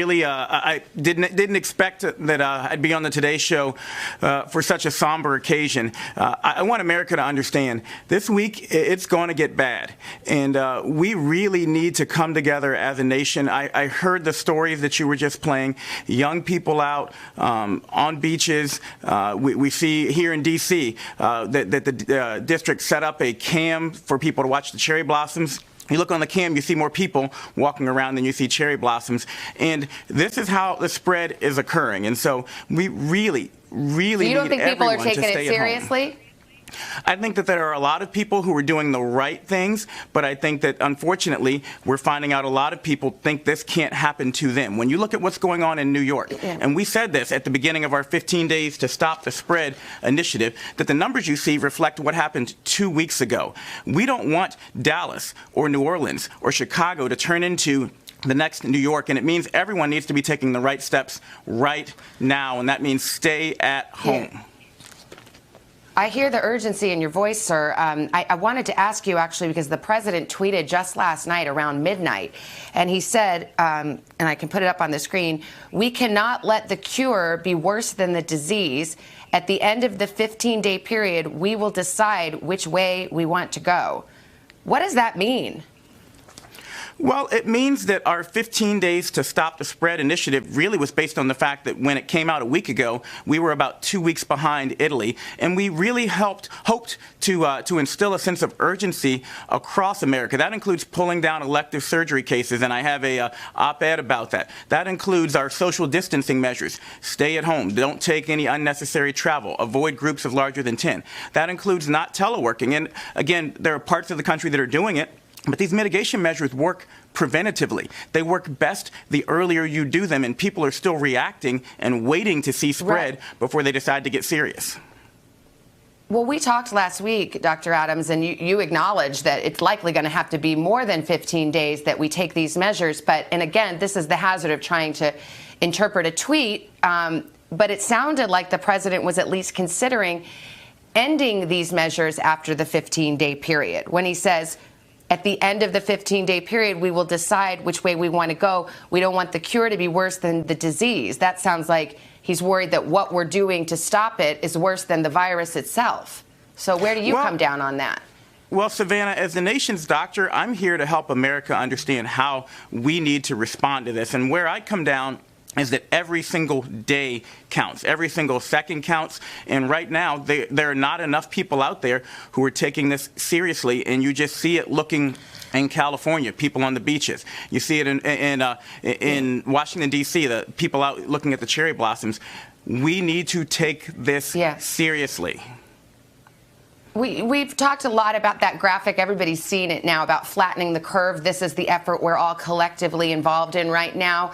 Really, I didn't expect that I'd be on the Today Show for such a somber occasion. I want America to understand this week it's going to get bad, and we really need to come together as a nation. I heard the stories that you were just playing. Young people out on beaches. We see here in D.C. That the district set up a cam for people to watch the cherry blossoms. You look on the cam, you see more people walking around than you see cherry blossoms. And this is how the spread is occurring. And so we really you don't think people are taking it seriously? I think that there are a lot of people who are doing the right things, but I think that, unfortunately, we're finding out a lot of people think this can't happen to them. When you look at what's going on in New York, and we said this at the beginning of our 15 Days to Stop the Spread initiative, that the numbers you see reflect what happened 2 weeks ago. We don't want Dallas or New Orleans or Chicago to turn into the next New York, and it means everyone needs to be taking the right steps right now, and that means stay at home. Yeah. I hear the urgency in your voice, sir. I wanted to ask you, actually, because the president tweeted just last night around midnight, and he said, and I can put it up on the screen, "We cannot let the cure be worse than the disease. At the end of the 15-day period, we will decide which way we want to go." What does that mean? Well, it means that our 15 Days to Stop the Spread initiative really was based on the fact that when it came out a week ago, we were about 2 weeks behind Italy, and we really hoped to instill a sense of urgency across America. That includes pulling down elective surgery cases, and I have a op-ed about that. That includes our social distancing measures. Stay at home. Don't take any unnecessary travel. Avoid groups of larger than 10. That includes not teleworking. And again, there are parts of the country that are doing it, but these mitigation measures work preventatively. They work best the earlier you do them, and people are still reacting and waiting to see spread before they decide to get serious. Well, we talked last week, Dr. Adams, and you acknowledged that it's likely going to have to be more than 15 days that we take these measures. And again, this is the hazard of trying to interpret a tweet. But it sounded like the president was at least considering ending these measures after the 15-day period when he says, at the end of the 15-day period, we will decide which way we want to go. We don't want the cure to be worse than the disease. That sounds like he's worried that what we're doing to stop it is worse than the virus itself. So where do you come down on that? Well, Savannah, as the nation's doctor, I'm here to help America understand how we need to respond to this. And where I come down is that every single day counts. Every single second counts. And right now, there are not enough people out there who are taking this seriously. And you just see it looking in California, people on the beaches. You see it in Washington, D.C., the people out looking at the cherry blossoms. We need to take this seriously. We've talked a lot about that graphic. Everybody's seen it now about flattening the curve. This is the effort we're all collectively involved in right now.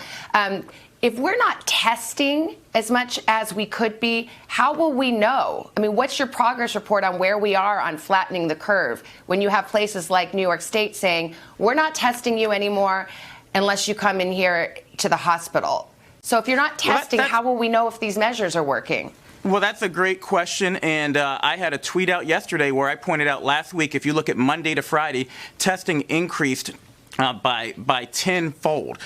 If we're not testing as much as we could be, how will we know? I mean, what's your progress report on where we are on flattening the curve when you have places like New York State saying, we're not testing you anymore unless you come in here to the hospital? So if you're not testing, how will we know if these measures are working? Well, that's a great question, and I had a tweet out yesterday where I pointed out last week, if you look at Monday to Friday, testing increased by tenfold.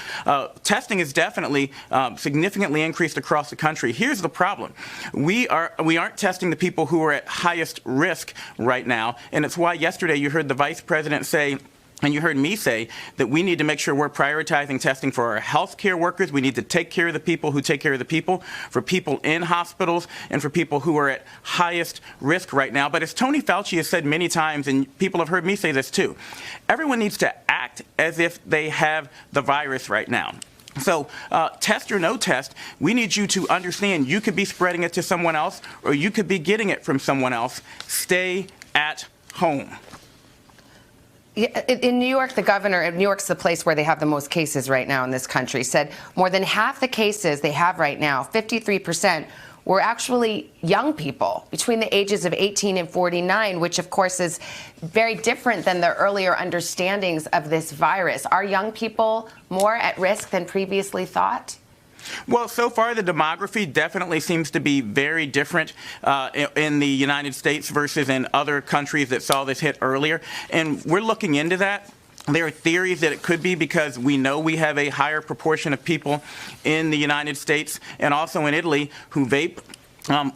Testing is definitely significantly increased across the country. Here's the problem. We aren't testing the people who are at highest risk right now, and it's why yesterday you heard the vice president say, and you heard me say, that we need to make sure we're prioritizing testing for our healthcare workers. We need to take care of the people who take care of the people, for people in hospitals, and for people who are at highest risk right now. But as Tony Fauci has said many times, and people have heard me say this too, everyone needs to act as if they have the virus right now. So test or no test, we need you to understand you could be spreading it to someone else, or you could be getting it from someone else. Stay at home. In New York, the governor, New York's the place where they have the most cases right now in this country, said more than half the cases they have right now, 53%, were actually young people between the ages of 18 and 49, which, of course, is very different than the earlier understandings of this virus. Are young people more at risk than previously thought? Well, so far the demography definitely seems to be very different in the United States versus in other countries that saw this hit earlier. And we're looking into that. There are theories that it could be because we know we have a higher proportion of people in the United States and also in Italy who vape.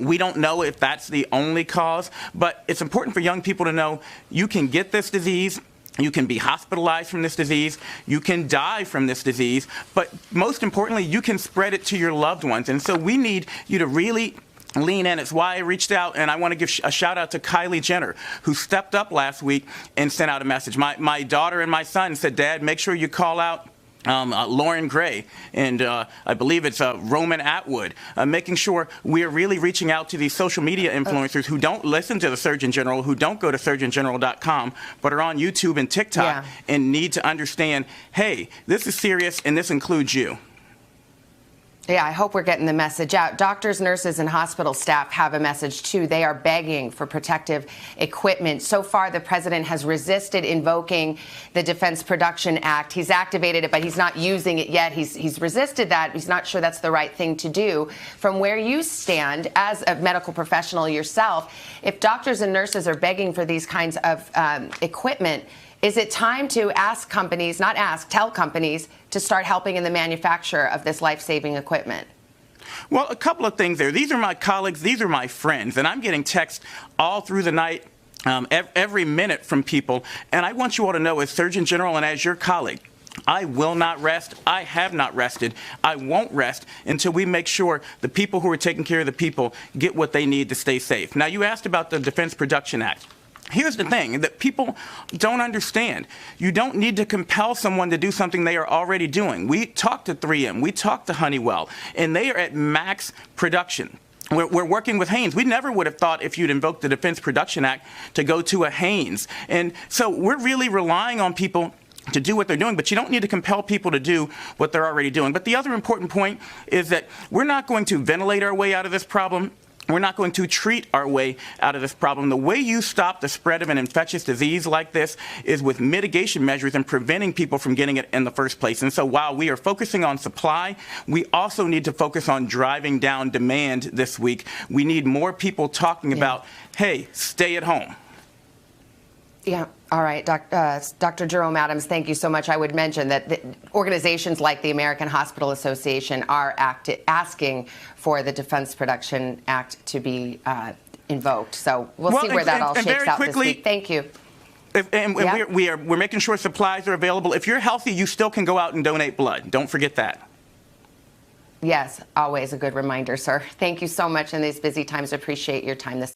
We don't know if that's the only cause, but it's important for young people to know you can get this disease. You can be hospitalized from this disease. You can die from this disease. But most importantly, you can spread it to your loved ones. And so we need you to really lean in. It's why I reached out, and I want to give a shout out to Kylie Jenner, who stepped up last week and sent out a message. My daughter and my son said, "Dad, make sure you call out Lauren Gray, and I believe it's Roman Atwood, making sure we're really reaching out to these social media influencers who don't listen to the Surgeon General, who don't go to surgeongeneral.com, but are on YouTube and TikTok and need to understand, hey, this is serious and this includes you." Yeah, I hope we're getting the message out. Doctors, nurses, and hospital staff have a message, too. They are begging for protective equipment. So far, the president has resisted invoking the Defense Production Act. He's activated it, but he's not using it yet. He's resisted that. He's not sure that's the right thing to do. From where you stand as a medical professional yourself, if doctors and nurses are begging for these kinds of equipment, is it time to ask companies, not ask, tell companies to start helping in the manufacture of this life-saving equipment? Well, a couple of things there. These are my colleagues. These are my friends. And I'm getting texts all through the night, every minute from people. And I want you all to know, as Surgeon General and as your colleague, I will not rest. I have not rested. I won't rest until we make sure the people who are taking care of the people get what they need to stay safe. Now, you asked about the Defense Production Act. Here's the thing that people don't understand. You don't need to compel someone to do something they are already doing. We talked to 3M, we talked to Honeywell, and they are at max production. We're working with Haynes. We never would have thought, if you'd invoked the Defense Production Act, to go to a Haynes. And so we're really relying on people to do what they're doing, but you don't need to compel people to do what they're already doing. But the other important point is that we're not going to ventilate our way out of this problem. We're not going to treat our way out of this problem. The way you stop the spread of an infectious disease like this is with mitigation measures and preventing people from getting it in the first place. And so while we are focusing on supply, we also need to focus on driving down demand this week. We need more people talking about, hey, stay at home. Yeah. All right. Dr. Jerome Adams, thank you so much. I would mention that organizations like the American Hospital Association are asking for the Defense Production Act to be invoked. So we'll see where that all shakes out this week. Thank you. We're making sure supplies are available. If you're healthy, you still can go out and donate blood. Don't forget that. Yes, always a good reminder, sir. Thank you so much in these busy times. Appreciate your time this